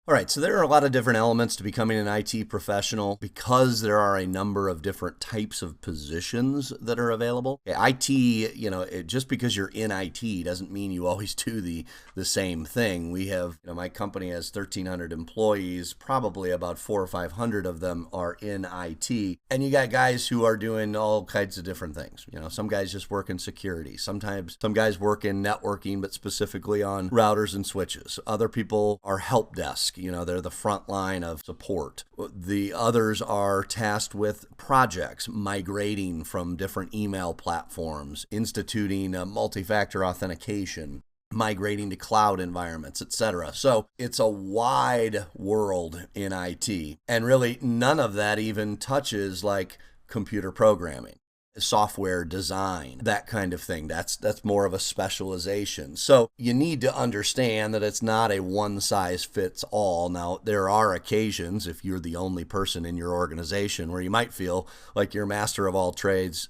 All right, so there are a lot of different elements to becoming an IT professional because there are a number of different types of positions that are available. IT, just because you're in IT doesn't mean you always do the same thing. We have, my company has 1,300 employees, probably about 400 or 500 of them are in IT. And you got guys who are doing all kinds of different things. Some guys just work in security. Sometimes some guys work in networking, but specifically on routers and switches. Other people are help desk. They're the front line of support. The others are tasked with projects, migrating from different email platforms, instituting multi-factor authentication, migrating to cloud environments, etc. So it's a wide world in IT. And really, none of that even touches like computer programming, software design, that kind of thing. That's more of a specialization. So you need to understand that it's not a one size fits all. Now, there are occasions, if you're the only person in your organization, where you might feel like you're master of all trades,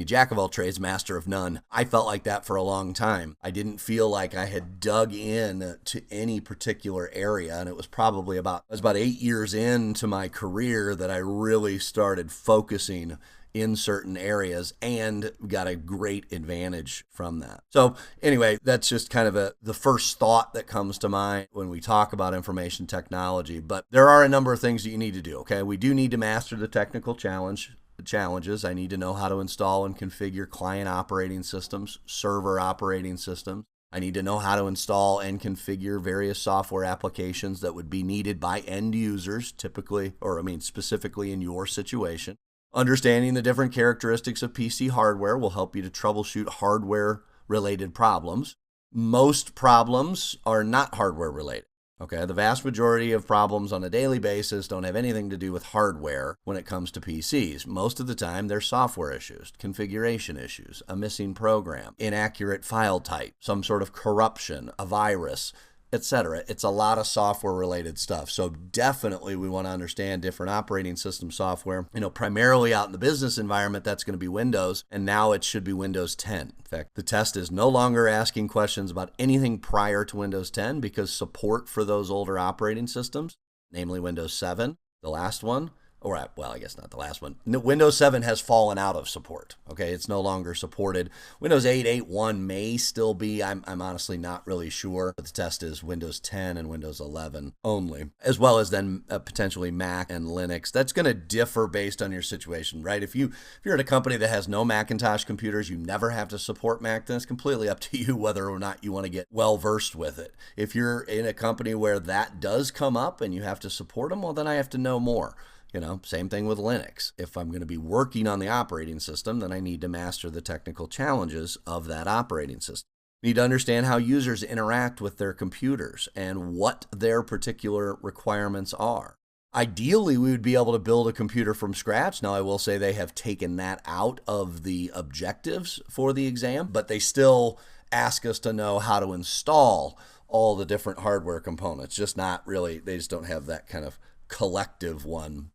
jack of all trades, master of none. I felt like that for a long time. I didn't feel like I had dug in to any particular area, and it was probably about 8 years into my career that I really started focusing in certain areas and got a great advantage from that. So anyway, that's just kind of the first thought that comes to mind when we talk about information technology. But there are a number of things that you need to do, okay? We do need to master the technical challenges. I need to know how to install and configure client operating systems, server operating systems. I need to know how to install and configure various software applications that would be needed by end users, specifically in your situation. Understanding the different characteristics of PC hardware will help you to troubleshoot hardware-related problems. Most problems are not hardware-related. Okay, the vast majority of problems on a daily basis don't have anything to do with hardware when it comes to PCs. Most of the time, they're software issues, configuration issues, a missing program, inaccurate file type, some sort of corruption, a virus, etc. It's a lot of software related stuff. So definitely we want to understand different operating system software. Primarily out in the business environment, that's going to be Windows, and now it should be Windows 10. In fact, the test is no longer asking questions about anything prior to Windows 10 because support for those older operating systems, namely Windows 7, the last one, I guess not the last one. Windows 7 has fallen out of support. Okay, it's no longer supported. Windows 8, 8.1 may still be. I'm honestly not really sure. But the test is Windows 10 and Windows 11 only, as well as then potentially Mac and Linux. That's going to differ based on your situation, right? If you're at a company that has no Macintosh computers, you never have to support Mac. Then it's completely up to you whether or not you want to get well versed with it. If you're in a company where that does come up and you have to support them, well, then I have to know more. Same thing with Linux. If I'm going to be working on the operating system, then I need to master the technical challenges of that operating system. Need to understand how users interact with their computers and what their particular requirements are. Ideally, we would be able to build a computer from scratch. Now, I will say they have taken that out of the objectives for the exam, but they still ask us to know how to install all the different hardware components. They just don't have that kind of collective one,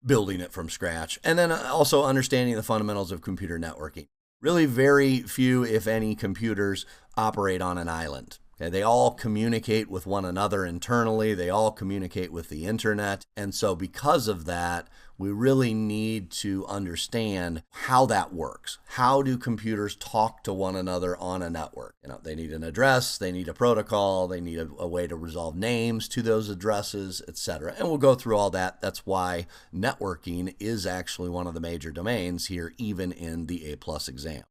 building it from scratch. And then also understanding the fundamentals of computer networking. Really very few, if any, computers operate on an island. Okay, they all communicate with one another internally. They all communicate with the internet. And so because of that, we really need to understand how that works. How do computers talk to one another on a network? They need an address, they need a protocol, they need a way to resolve names to those addresses, etc. And we'll go through all that. That's why networking is actually one of the major domains here, even in the A+ exam.